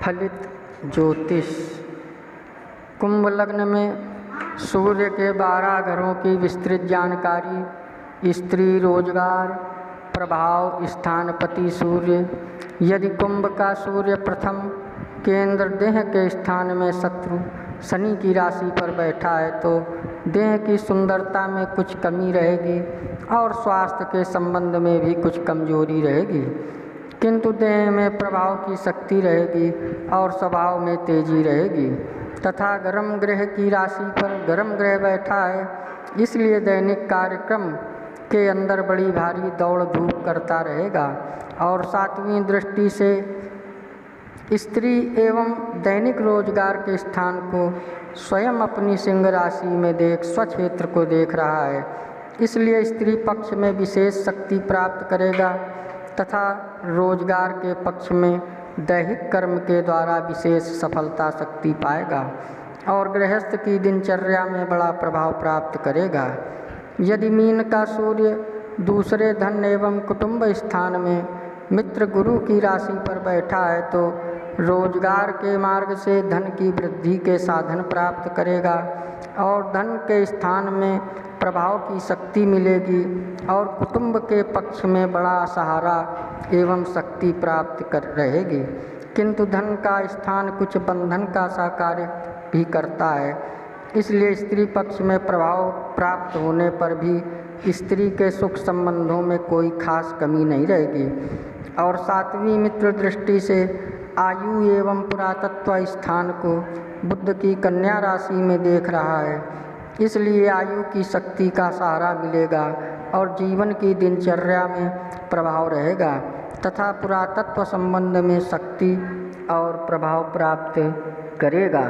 फलित ज्योतिष। कुंभ लग्न में सूर्य के 12 घरों की विस्तृत जानकारी। स्त्री, रोजगार, प्रभाव, स्थानपति सूर्य। यदि कुंभ का सूर्य प्रथम केंद्र देह के स्थान में शत्रु शनि की राशि पर बैठा है तो देह की सुंदरता में कुछ कमी रहेगी और स्वास्थ्य के संबंध में भी कुछ कमजोरी रहेगी, किंतु देह में प्रभाव की शक्ति रहेगी और स्वभाव में तेजी रहेगी। तथा गर्म ग्रह की राशि पर गर्म ग्रह बैठा है, इसलिए दैनिक कार्यक्रम के अंदर बड़ी भारी दौड़ धूप करता रहेगा। और 7वीं दृष्टि से स्त्री एवं दैनिक रोजगार के स्थान को स्वयं अपनी सिंह राशि में देख स्वक्षेत्र को देख रहा है, इसलिए स्त्री पक्ष में विशेष शक्ति प्राप्त करेगा तथा रोजगार के पक्ष में दैहिक कर्म के द्वारा विशेष सफलता शक्ति पाएगा और गृहस्थ की दिनचर्या में बड़ा प्रभाव प्राप्त करेगा। यदि मीन का सूर्य दूसरे धन एवं कुटुंब स्थान में मित्र गुरु की राशि पर बैठा है तो रोजगार के मार्ग से धन की वृद्धि के साधन प्राप्त करेगा और धन के स्थान में प्रभाव की शक्ति मिलेगी और कुटुंब के पक्ष में बड़ा सहारा एवं शक्ति प्राप्त कर रहेगी, किंतु धन का स्थान कुछ बंधन का सा कार्य भी करता है, इसलिए स्त्री पक्ष में प्रभाव प्राप्त होने पर भी स्त्री के सुख संबंधों में कोई खास कमी नहीं रहेगी। और 7वीं मित्र दृष्टि से आयु एवं पुरातत्व स्थान को बुध की कन्या राशि में देख रहा है, इसलिए आयु की शक्ति का सहारा मिलेगा और जीवन की दिनचर्या में प्रभाव रहेगा तथा पुरातत्व संबंध में शक्ति और प्रभाव प्राप्त करेगा।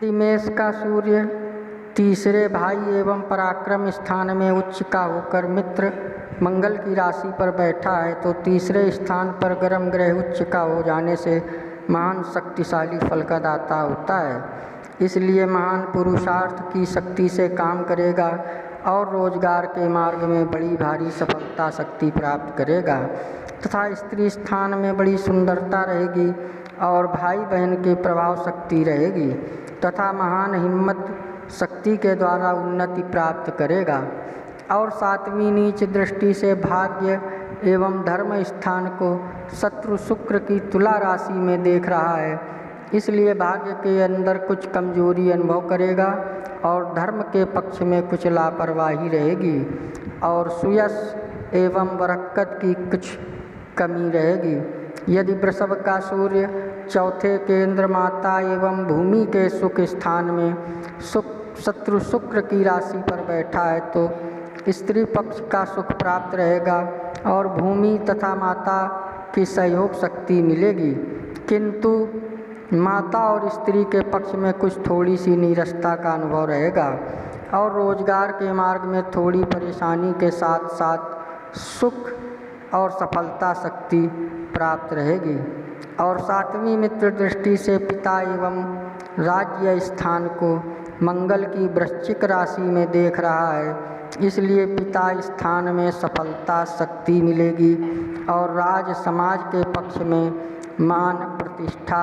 मेष का सूर्य तीसरे भाई एवं पराक्रम स्थान में उच्च का होकर मित्र मंगल की राशि पर बैठा है तो तीसरे स्थान पर गर्म ग्रह उच्च का हो जाने से महान शक्तिशाली फल का दाता होता है, इसलिए महान पुरुषार्थ की शक्ति से काम करेगा और रोजगार के मार्ग में बड़ी भारी सफलता शक्ति प्राप्त करेगा तथा स्त्री स्थान में बड़ी सुंदरता रहेगी और भाई बहन की प्रभाव शक्ति रहेगी तथा महान हिम्मत शक्ति के द्वारा उन्नति प्राप्त करेगा। और 7वीं नीच दृष्टि से भाग्य एवं धर्म स्थान को शत्रु शुक्र की तुला राशि में देख रहा है, इसलिए भाग्य के अंदर कुछ कमजोरी अनुभव करेगा और धर्म के पक्ष में कुछ लापरवाही रहेगी और सुयश एवं बरकत की कुछ कमी रहेगी। यदि वृषभ का सूर्य चौथे केंद्र माता एवं भूमि के सुख स्थान में शत्रु शुक्र की राशि पर बैठा है तो स्त्री पक्ष का सुख प्राप्त रहेगा और भूमि तथा माता की सहयोग शक्ति मिलेगी, किंतु माता और स्त्री के पक्ष में कुछ थोड़ी सी नीरसता का अनुभव रहेगा और रोजगार के मार्ग में थोड़ी परेशानी के साथ साथ सुख और सफलता शक्ति प्राप्त रहेगी। और 7वीं मित्र दृष्टि से पिता एवं राज्य स्थान को मंगल की वृश्चिक राशि में देख रहा है, इसलिए पिता स्थान में सफलता शक्ति मिलेगी और राज समाज के पक्ष में मान प्रतिष्ठा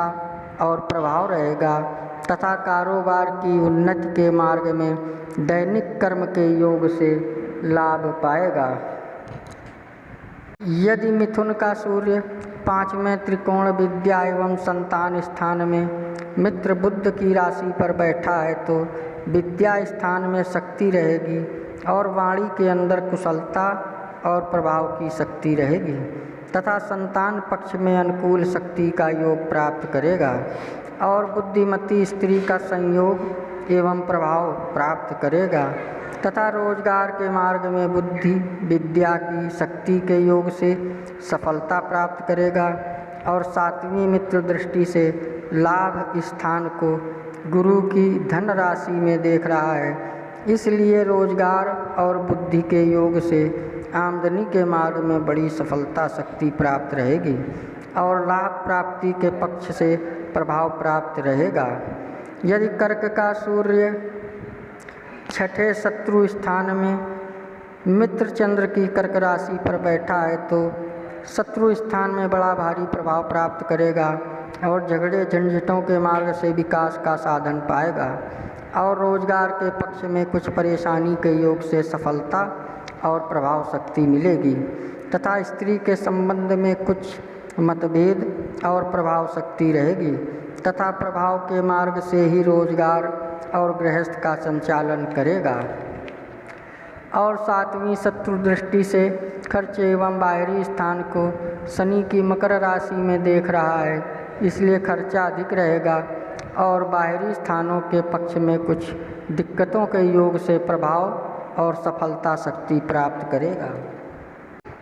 और प्रभाव रहेगा तथा कारोबार की उन्नति के मार्ग में दैनिक कर्म के योग से लाभ पाएगा। यदि मिथुन का सूर्य 5वें त्रिकोण विद्या एवं संतान स्थान में मित्र बुध की राशि पर बैठा है तो विद्या स्थान में शक्ति रहेगी और वाणी के अंदर कुशलता और प्रभाव की शक्ति रहेगी तथा संतान पक्ष में अनुकूल शक्ति का योग प्राप्त करेगा और बुद्धिमती स्त्री का संयोग एवं प्रभाव प्राप्त करेगा तथा रोजगार के मार्ग में बुद्धि विद्या की शक्ति के योग से सफलता प्राप्त करेगा। और 7वीं मित्र दृष्टि से लाभ स्थान को गुरु की धन राशि में देख रहा है, इसलिए रोजगार और बुद्धि के योग से आमदनी के मार्ग में बड़ी सफलता शक्ति प्राप्त रहेगी और लाभ प्राप्ति के पक्ष से प्रभाव प्राप्त रहेगा। यदि कर्क का सूर्य 6ठे शत्रु स्थान में मित्र चंद्र की कर्क राशि पर बैठा है तो शत्रु स्थान में बड़ा भारी प्रभाव प्राप्त करेगा और झगड़े झंझटों के मार्ग से विकास का साधन पाएगा और रोजगार के पक्ष में कुछ परेशानी के योग से सफलता और प्रभाव शक्ति मिलेगी तथा स्त्री के संबंध में कुछ मतभेद और प्रभाव शक्ति रहेगी तथा प्रभाव के मार्ग से ही रोजगार और गृहस्थ का संचालन करेगा। और सातवीं शत्रु दृष्टि से खर्च एवं बाहरी स्थान को शनि की मकर राशि में देख रहा है, इसलिए खर्चा अधिक रहेगा और बाहरी स्थानों के पक्ष में कुछ दिक्कतों के योग से प्रभाव और सफलता शक्ति प्राप्त करेगा।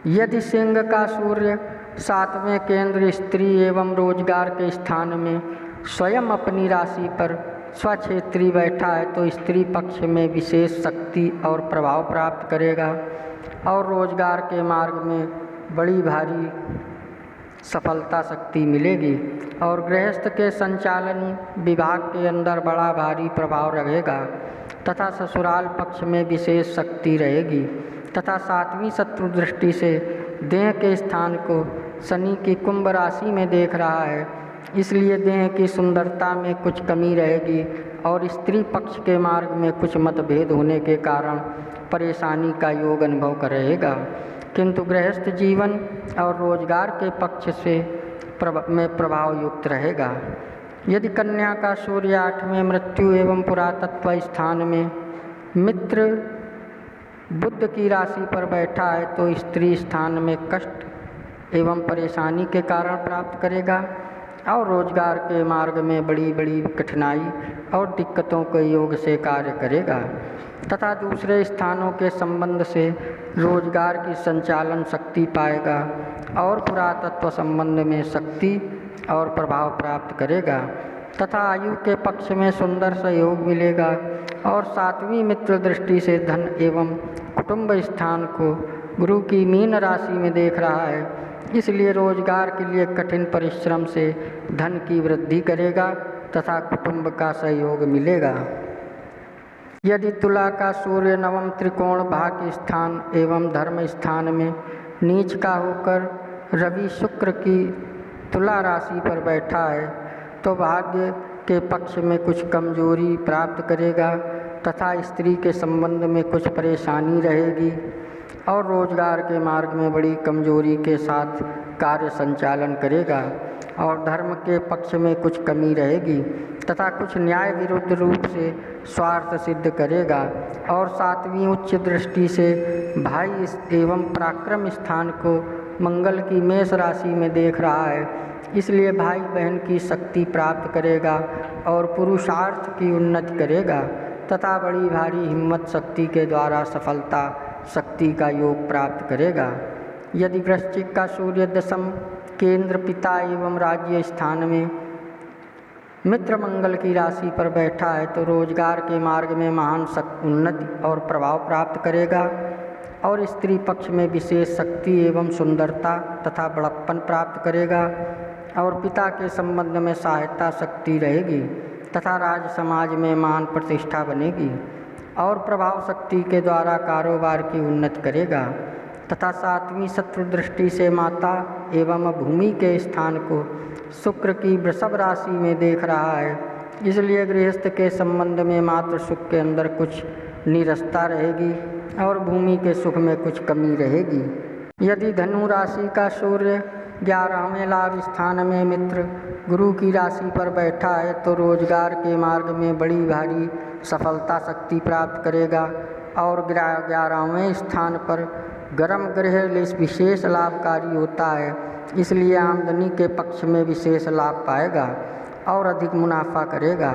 यदि सिंह का सूर्य सातवें केंद्र स्त्री एवं रोजगार के स्थान में स्वयं अपनी राशि पर स्वक्षेत्री बैठा है तो स्त्री पक्ष में विशेष शक्ति और प्रभाव प्राप्त करेगा और रोजगार के मार्ग में बड़ी भारी सफलता शक्ति मिलेगी और गृहस्थ के संचालन विभाग के अंदर बड़ा भारी प्रभाव रहेगा तथा ससुराल पक्ष में विशेष शक्ति रहेगी तथा सातवीं शत्रु दृष्टि से देह के स्थान को शनि की कुंभ राशि में देख रहा है, इसलिए देह की सुंदरता में कुछ कमी रहेगी और स्त्री पक्ष के मार्ग में कुछ मतभेद होने के कारण परेशानी का योग अनुभव कर रहेगा, किंतु गृहस्थ जीवन और रोजगार के पक्ष से प्रभाव युक्त रहेगा। यदि कन्या का सूर्य आठवें मृत्यु एवं पुरातत्व स्थान में मित्र बुध की राशि पर बैठा है तो स्त्री स्थान में कष्ट एवं परेशानी के कारण प्राप्त करेगा और रोजगार के मार्ग में बड़ी बड़ी कठिनाई और दिक्कतों के योग से कार्य करेगा तथा दूसरे स्थानों के संबंध से रोजगार की संचालन शक्ति पाएगा और पुरातत्व संबंध में शक्ति और प्रभाव प्राप्त करेगा तथा आयु के पक्ष में सुंदर सहयोग मिलेगा और सातवीं मित्र दृष्टि से धन एवं कुटुंब स्थान को गुरु की मीन राशि में देख रहा है, इसलिए रोजगार के लिए कठिन परिश्रम से धन की वृद्धि करेगा तथा कुटुंब का सहयोग मिलेगा। यदि तुला का सूर्य नवम त्रिकोण भाग्य स्थान एवं धर्म स्थान में नीच का होकर रवि शुक्र की तुला राशि पर बैठा है तो भाग्य के पक्ष में कुछ कमजोरी प्राप्त करेगा तथा स्त्री के संबंध में कुछ परेशानी रहेगी और रोजगार के मार्ग में बड़ी कमजोरी के साथ कार्य संचालन करेगा और धर्म के पक्ष में कुछ कमी रहेगी तथा कुछ न्याय विरुद्ध रूप से स्वार्थ सिद्ध करेगा और सातवीं उच्च दृष्टि से भाई एवं पराक्रम स्थान को मंगल की मेष राशि में देख रहा है, इसलिए भाई बहन की शक्ति प्राप्त करेगा और पुरुषार्थ की उन्नति करेगा तथा बड़ी भारी हिम्मत शक्ति के द्वारा सफलता शक्ति का योग प्राप्त करेगा। यदि वृश्चिक का सूर्य दशम केंद्र पिता एवं राज्य स्थान में मित्र मंगल की राशि पर बैठा है तो रोजगार के मार्ग में महान उन्नति और प्रभाव प्राप्त करेगा और स्त्री पक्ष में विशेष शक्ति एवं सुंदरता तथा बड़प्पन प्राप्त करेगा और पिता के संबंध में सहायता शक्ति रहेगी तथा राज समाज में मान प्रतिष्ठा बनेगी और प्रभाव शक्ति के द्वारा कारोबार की उन्नति करेगा तथा सातवीं शत्रु दृष्टि से माता एवं भूमि के स्थान को शुक्र की वृषभ राशि में देख रहा है, इसलिए गृहस्थ के संबंध में मात्र सुख के अंदर कुछ नीरसता रहेगी और भूमि के सुख में कुछ कमी रहेगी। यदि धनु राशि का सूर्य 11वें लाभ स्थान में मित्र गुरु की राशि पर बैठा है तो रोजगार के मार्ग में बड़ी भारी सफलता शक्ति प्राप्त करेगा और 11वें स्थान पर गर्म ग्रह विशेष लाभकारी होता है, इसलिए आमदनी के पक्ष में विशेष लाभ पाएगा और अधिक मुनाफा करेगा।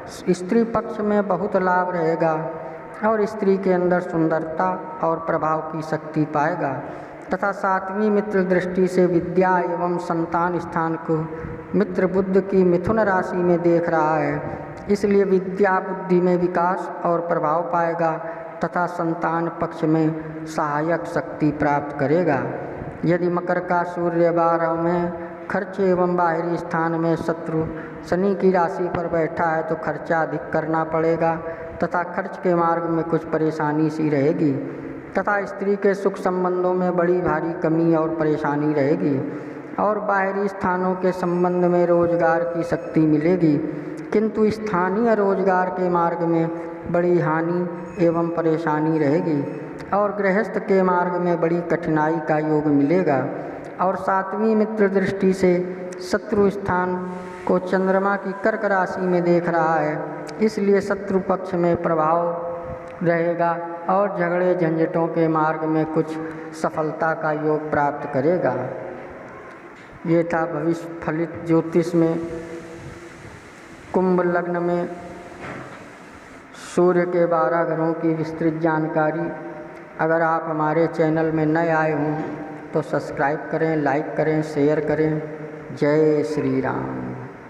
स्त्री पक्ष में बहुत लाभ रहेगा और स्त्री के अंदर सुंदरता और प्रभाव की शक्ति पाएगा तथा सातवीं मित्र दृष्टि से विद्या एवं संतान स्थान को मित्र बुध की मिथुन राशि में देख रहा है, इसलिए विद्या बुद्धि में विकास और प्रभाव पाएगा तथा संतान पक्ष में सहायक शक्ति प्राप्त करेगा। यदि मकर का सूर्य 12वें खर्च एवं बाहरी स्थान में शत्रु शनि की राशि पर बैठा है तो खर्चा अधिक करना पड़ेगा तथा खर्च के मार्ग में कुछ परेशानी सी रहेगी तथा स्त्री के सुख संबंधों में बड़ी भारी कमी और परेशानी रहेगी और बाहरी स्थानों के संबंध में रोजगार की शक्ति मिलेगी, किंतु स्थानीय रोजगार के मार्ग में बड़ी हानि एवं परेशानी रहेगी और गृहस्थ के मार्ग में बड़ी कठिनाई का योग मिलेगा। और 7वीं मित्र दृष्टि से शत्रु स्थान को चंद्रमा की कर्क राशि में देख रहा है, इसलिए शत्रु पक्ष में प्रभाव रहेगा और झगड़े झंझटों के मार्ग में कुछ सफलता का योग प्राप्त करेगा। ये था भविष्य फलित ज्योतिष में कुंभ लग्न में सूर्य के 12 ग्रहों की विस्तृत जानकारी। अगर आप हमारे चैनल में नए आए हों तो सब्सक्राइब करें, लाइक करें, शेयर करें। जय श्री राम।